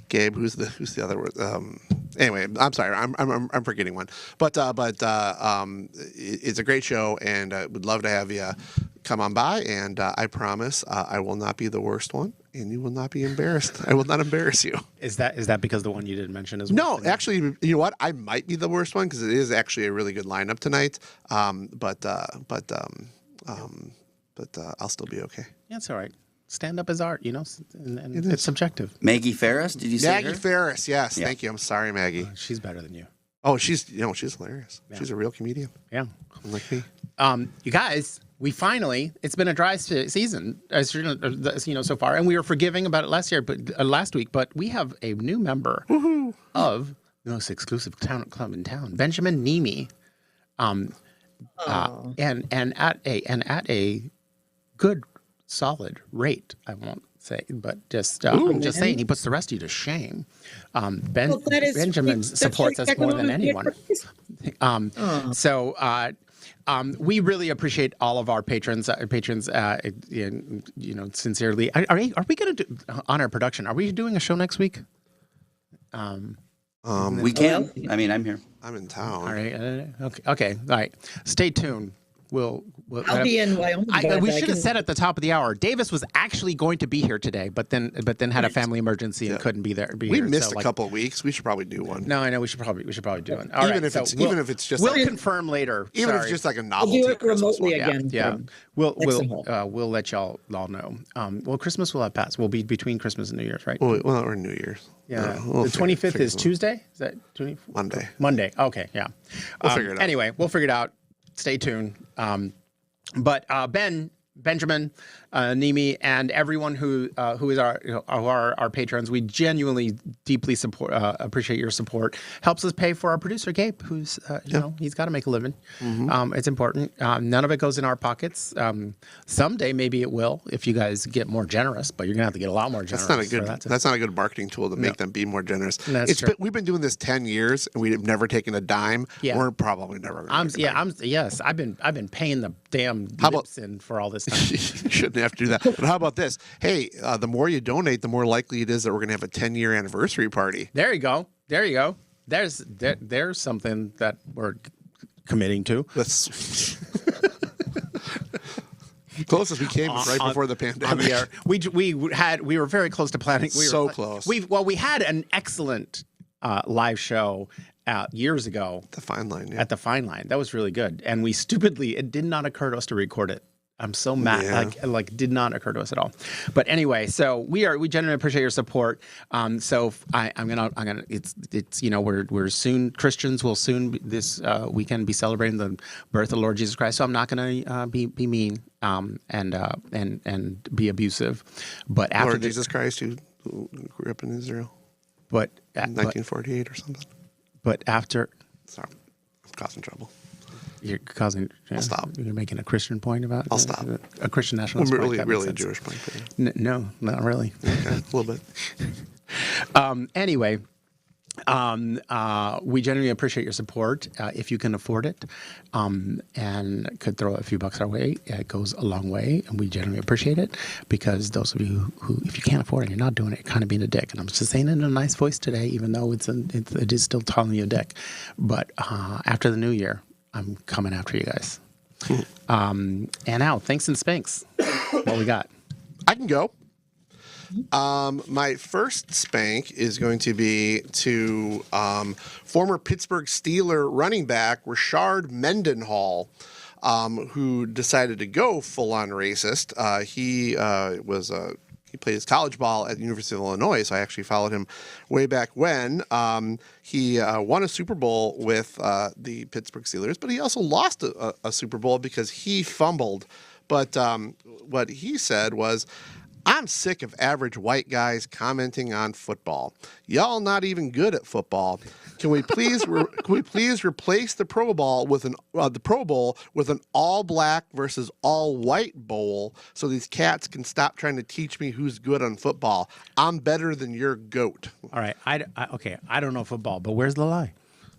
Gabe, who's the other word? Anyway, I'm sorry, I'm forgetting one. But it's a great show, and I would love to have you come on by. And I promise I will not be the worst one, and you will not be embarrassed. I will not embarrass you. Is that because the one you didn't mention is worse No, than actually, you know what? I might be the worst one because it is actually a really good lineup tonight. But I'll still be okay. Yeah, it's all right. Stand up is art, and it's subjective. Maggie Ferris, did you say Maggie her? Ferris, yes, Yeah. thank you. I'm sorry, Maggie. She's better than you. Oh, she's hilarious. Yeah. She's a real comedian, Yeah. unlike me. You guys, it's been a dry season, as you know, so far, and we were forgiving about it last week, but we have a new member of the most exclusive club in town, Benjamin Nemi, and at a good solid rate, I won't say, but I'm just saying he puts the rest of you to shame. Benjamin supports us more than anyone. We really appreciate all of our patrons. Sincerely. Are we going to do on our production? Are we doing a show next week? We can. I mean, I'm here. I'm in town. All right. Okay. All right. Stay tuned. We'll I'll be in Wyoming. but we I should have can- said at the top of the hour. Davis was actually going to be here today, but then had a family emergency and couldn't be there. We missed a couple of weeks. We should probably do one. No, I know we should probably do one. All Even right, if it's just we'll like- confirm later. Even if Sorry. it's just like a We'll novelty. do it Christmas remotely one. again. Yeah, from we'll Nixon Hall. we'll let y'all all know. Well, Christmas will have passed. We'll be between Christmas and New Year's, right? Well, or New Year's. Yeah, We'll the figure- 25th figure is it out. Tuesday. Is that 20? Monday. Monday. Okay, yeah. We'll figure it out. Anyway, we'll figure it out. Stay tuned. But Benjamin, Nimi, and everyone who is our patrons, we genuinely deeply appreciate your support. Helps us pay for our producer Gabe, who's he's got to make a living. It's important. None of it goes in our pockets. Someday maybe it will if you guys get more generous, but you're gonna have to get a lot more generous. That's not a good marketing tool to make them be more generous. That's true. We've been doing this 10 years and we've never taken a dime. Yeah. We're probably never going to take a dime. Yes, I've been paying the damn How about- lips in for all this time. You shouldn't have to do that. But how about this? Hey, the more you donate, the more likely it is that we're going to have a 10-year anniversary party. There you go. There's something that we're committing to. That's closest we came was right before the On pandemic. the air. We were very close to planning. So close. We had an excellent live show years ago The fine line. Yeah. at the Fine Line. That was really good, and it did not occur to us to record it. I'm so mad. Yeah. Like did not occur to us at all. But anyway, so we genuinely appreciate your support. So I'm gonna. It's we're soon Christians will soon this weekend be celebrating the birth of the Lord Jesus Christ. So I'm not gonna be mean and be abusive. But after Lord Jesus Christ, who grew up in Israel but in 1948 or something. but after Sorry, I'm causing trouble. you're causing. I'll stop. You're making a Christian point about. I'll stop. A Christian nationalist. Well, point, that really a makes sense. Jewish point. But yeah. No, not really. Okay, a little bit. Anyway, we genuinely appreciate your support if you can afford it, and could throw a few bucks our way. It goes a long way, and we genuinely appreciate it because those of you who if you can't afford it, you're not doing it, you're kind of being a dick. And I'm just saying it in a nice voice today, even though it is still calling you a dick. But after the new year, I'm coming after you guys. And now, thanks and spanks. What we got? I can go. My first spank is going to be to former Pittsburgh Steeler running back Rashard Mendenhall, who decided to go full-on racist. He played his college ball at the University of Illinois, so I actually followed him way back when. He won a Super Bowl with the Pittsburgh Steelers, but he also lost a Super Bowl because he fumbled. But what he said was, I'm sick of average white guys commenting on football. Y'all not even good at football. Can we please replace the Pro Bowl with an all black versus all white bowl so these cats can stop trying to teach me who's good on football? I'm better than your goat. All right. Okay. I don't know football, but where's the lie?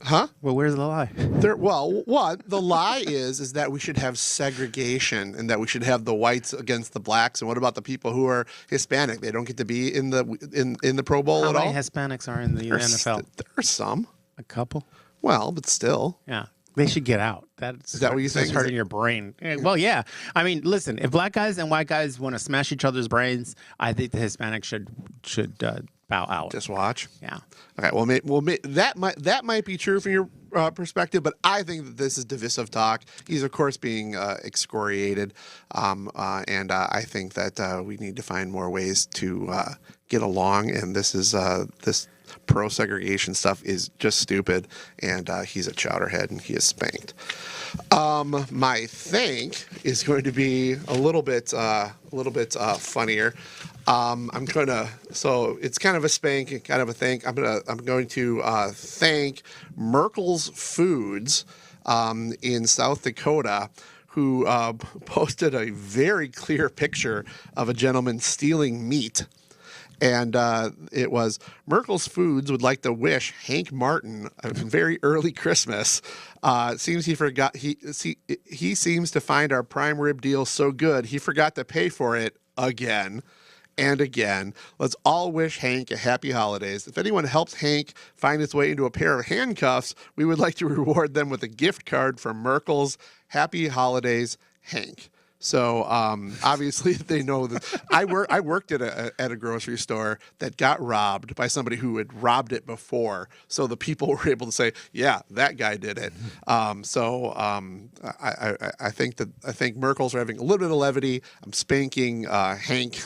Huh? Well, where's the lie? The lie is that we should have segregation and that we should have the whites against the blacks. And what about the people who are Hispanic? They don't get to be in the Pro Bowl How at many all. Hispanics are in the NFL? There are some. A couple. Well, but still. Yeah. They should get out. Is that what you think? It's Is hurting it- your brain. Well, yeah. I mean, listen. If black guys and white guys want to smash each other's brains, I think the Hispanics should bow out. Just watch. Yeah. Okay. Well, that might be true from your perspective, but I think that this is divisive talk. He's of course being excoriated, and I think that we need to find more ways to get along. And this pro-segregation stuff is just stupid, and he's a chowderhead, and he is spanked. My thank is going to be a little bit funnier. So it's kind of a spank, kind of a thank. I'm going to thank Merkel's Foods in South Dakota, who posted a very clear picture of a gentleman stealing meat. And it was Merkel's Foods would like to wish Hank Martin a very early Christmas. It seems he forgot. He seems to find our prime rib deal so good he forgot to pay for it again and again. Let's all wish Hank a happy holidays. If anyone helps Hank find his way into a pair of handcuffs, we would like to reward them with a gift card from Merkel's. Happy holidays, Hank. So obviously they know that I worked at a grocery store that got robbed by somebody who had robbed it before. So the people were able to say, yeah, that guy did it. I think Merkel's are having a little bit of levity. I'm spanking Hank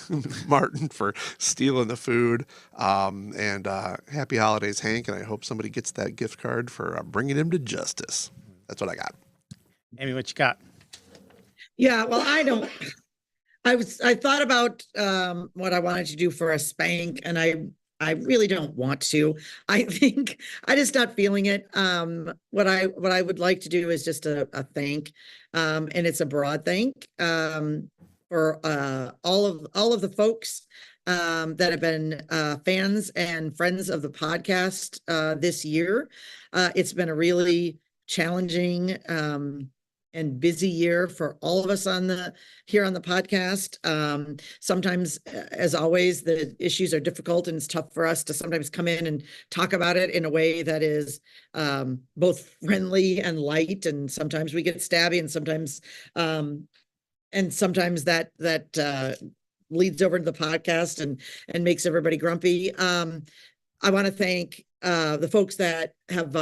Martin for stealing the food. Happy holidays, Hank. And I hope somebody gets that gift card for bringing him to justice. That's what I got. Amy, what you got? Yeah, well, I thought about what I wanted to do for a spank, and I really don't want to. I think I just not feeling it. What I would like to do is just a thank, and it's a broad thank for all of the folks that have been fans and friends of the podcast this year. It's been a really challenging and busy year for all of us here on the podcast. Sometimes, as always, the issues are difficult and it's tough for us to sometimes come in and talk about it in a way that is both friendly and light. And sometimes we get stabby, and sometimes that leads over to the podcast and makes everybody grumpy. I want to thank the folks that have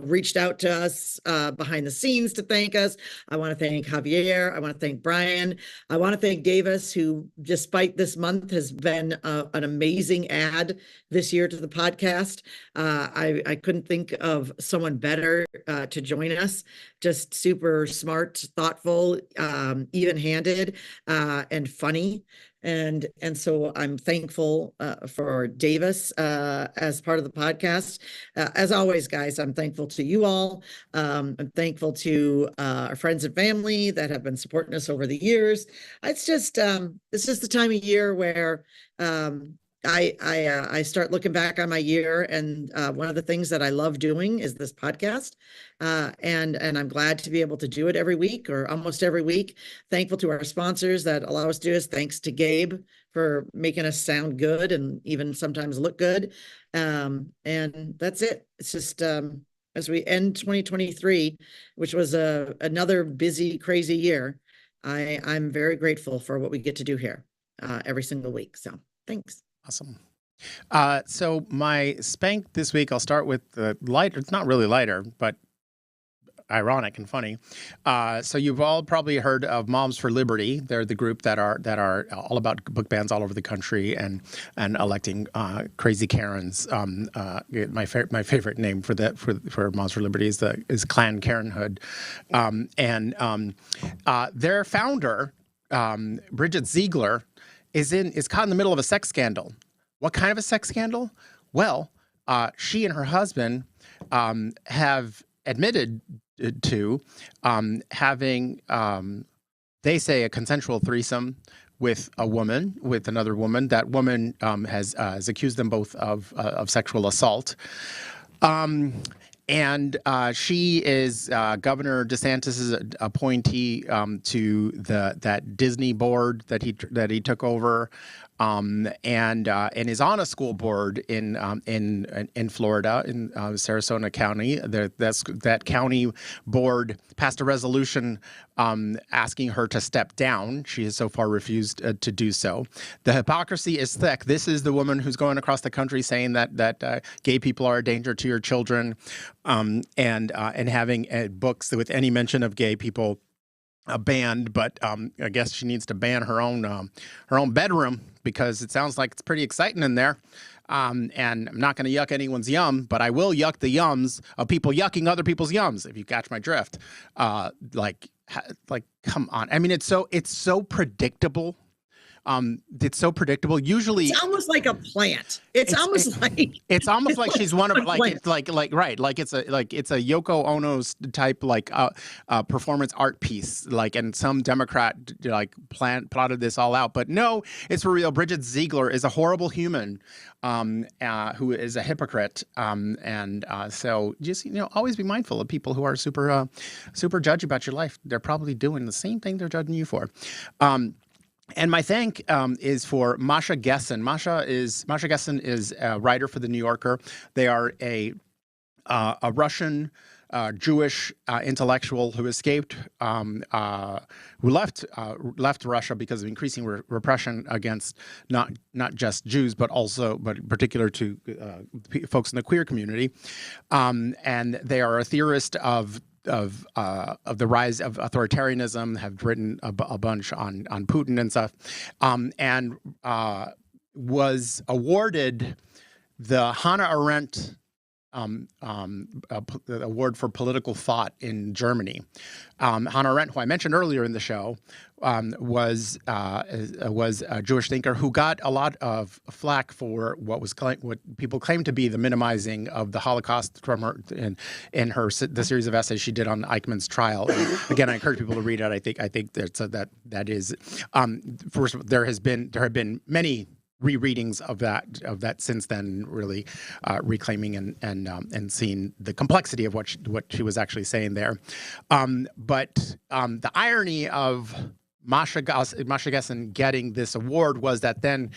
reached out to us behind the scenes to thank us. I want to thank Javier. I want to thank Brian. I want to thank Davis, who, despite this month, has been an amazing add this year to the podcast. I couldn't think of someone better to join us. Just super smart, thoughtful, even-handed, and funny. And so I'm thankful for Davis as part of the podcast. As always, guys, I'm thankful to you all. I'm thankful to our friends and family that have been supporting us over the years. It's just the time of year where I start looking back on my year, and one of the things that I love doing is this podcast, and I'm glad to be able to do it every week or almost every week. Thankful to our sponsors that allow us to do this. Thanks to Gabe for making us sound good and even sometimes look good. And that's it. It's just as we end 2023, which was another busy, crazy year, I'm very grateful for what we get to do here every single week. So thanks. Awesome. So my spank this week, I'll start with the lighter. It's not really lighter, but ironic and funny. So you've all probably heard of Moms for Liberty. They're the group that are all about book bans all over the country and electing crazy Karens. My favorite name for Moms for Liberty is Clan Karenhood, their founder, Bridget Ziegler, is caught in the middle of a sex scandal. What kind of a sex scandal? Well, she and her husband have admitted to having, they say, a consensual threesome with another woman. That woman has accused them both of sexual assault. And she is Governor DeSantis' appointee to that Disney board that he took over, and is on a school board in Florida, in Sarasota County. That county board passed a resolution asking her to step down. She has so far refused to do so. The hypocrisy is thick. This is the woman who's going across the country saying that gay people are a danger to your children, and having books with any mention of gay people banned. But I guess she needs to ban her own bedroom, because it sounds like it's pretty exciting in there. And I'm not going to yuck anyone's yum, but I will yuck the yums of people yucking other people's yums, if you catch my drift. Like, come on. I mean, it's so predictable It's so predictable. Usually, It's almost like a plant. It's almost like she's one of like it's like it's a Yoko Ono's type performance art piece, and some Democrat plotted this all out, but no, it's for real. Bridget Ziegler is a horrible human who is a hypocrite, so just always be mindful of people who are super judgy about your life. They're probably doing the same thing they're judging you for. And my thank is for Masha Gessen. Masha Gessen is a writer for The New Yorker. They are a Russian Jewish intellectual who escaped, who left Russia because of increasing repression against not just Jews, but particular to folks in the queer community. And they are a theorist of the rise of authoritarianism, have written a bunch on Putin and stuff, and was awarded the Hannah Arendt award for political thought in Germany. Hannah Arendt, who I mentioned earlier in the show, was a Jewish thinker who got a lot of flack for what people claim to be the minimizing of the Holocaust from her in the series of essays she did on Eichmann's trial. And again, I encourage people to read it. I think that is first. There have been many rereadings of that since then, really reclaiming and seeing the complexity of what she was actually saying there. But the irony of Masha Gessen getting this award was that then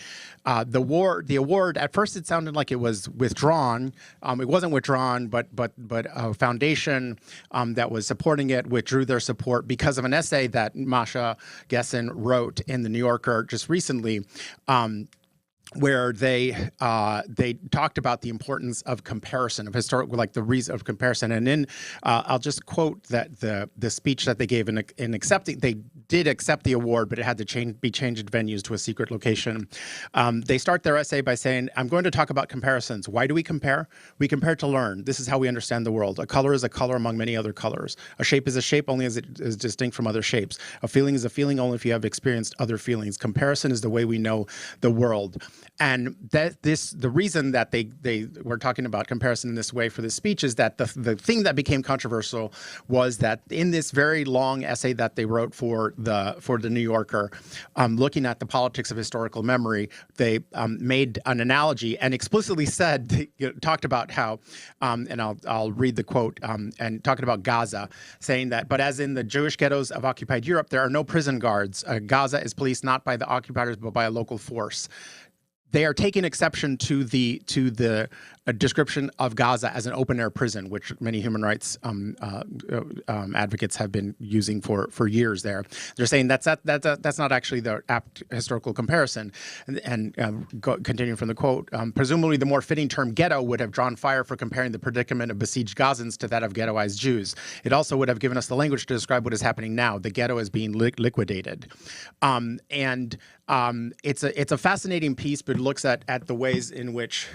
the award, at first it sounded like it was withdrawn. It wasn't withdrawn, but a foundation that was supporting it withdrew their support because of an essay that Masha Gessen wrote in The New Yorker just recently, where they talked about the importance of comparison, of historical, the reason of comparison. And in I'll just quote that the speech that they gave in accepting, they did accept the award, but it had to be changed venues to a secret location. They start their essay by saying, "I'm going to talk about comparisons. Why do we compare? We compare to learn. This is how we understand the world. A color is a color among many other colors. A shape is a shape only as it is distinct from other shapes. A feeling is a feeling only if you have experienced other feelings. Comparison is the way we know the world." And the reason that they were talking about comparison in this way for this speech is that the thing that became controversial was that in this very long essay that they wrote for the New Yorker, looking at the politics of historical memory, they made an analogy and explicitly said, talked about how, and I'll read the quote, and talking about Gaza, saying that, but as in the Jewish ghettos of occupied Europe, there are no prison guards. Gaza is policed not by the occupiers, but by a local force. They are taking exception to the description of Gaza as an open-air prison, which many human rights advocates have been using for years. They're saying that's not actually the apt historical comparison. And continuing from the quote, presumably the more fitting term ghetto would have drawn fire for comparing the predicament of besieged Gazans to that of ghettoized Jews. It also would have given us the language to describe what is happening now. The ghetto is being liquidated, it's a fascinating piece, but it looks at the ways in which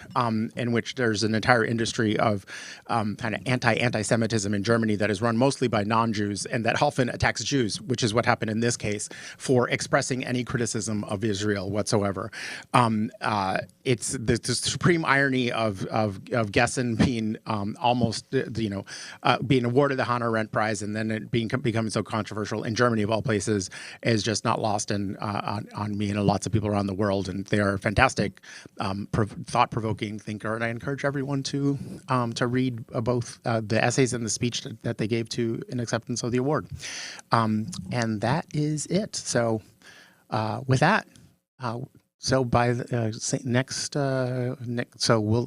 there's an entire industry of kind of anti-Semitism in Germany that is run mostly by non-Jews, and that often attacks Jews, which is what happened in this case, for expressing any criticism of Israel whatsoever. It's the supreme irony of Gessen being almost being awarded the Hannah Arendt Prize, and then it becoming so controversial in Germany of all places is just not lost on me and lots of people around the world. And they are a fantastic, thought-provoking thinker, and I encourage everyone to read both the essays and the speech that they gave in acceptance of the award. And that is it. So with that, so by the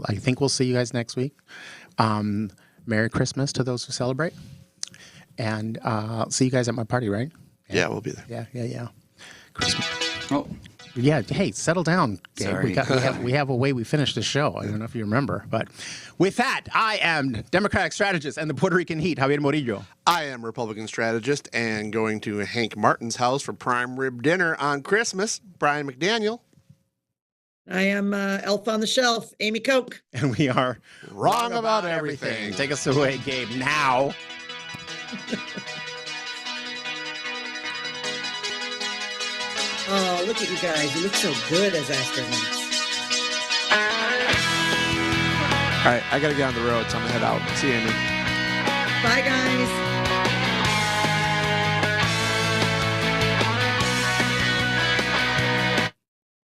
I think we'll see you guys next week. Merry Christmas to those who celebrate, and I'll see you guys at my party, right? Yeah, we'll be there. Yeah. Christmas. Oh, Yeah, hey, settle down, Gabe. Sorry. We have a way we finish the show. I don't know if you remember, but with that, I am Democratic strategist and the Puerto Rican heat, Javier Murillo. I am Republican strategist and going to Hank Martin's house for prime rib dinner on Christmas, Brian McDaniel. I am Elf on the Shelf, Amy Koch. And we are Wrong about everything. Take us away, Gabe, now. Oh, look at you guys. You look so good as astronauts. All right, I got to get on the road, so I'm going to head out. See you, Amy. Bye, guys.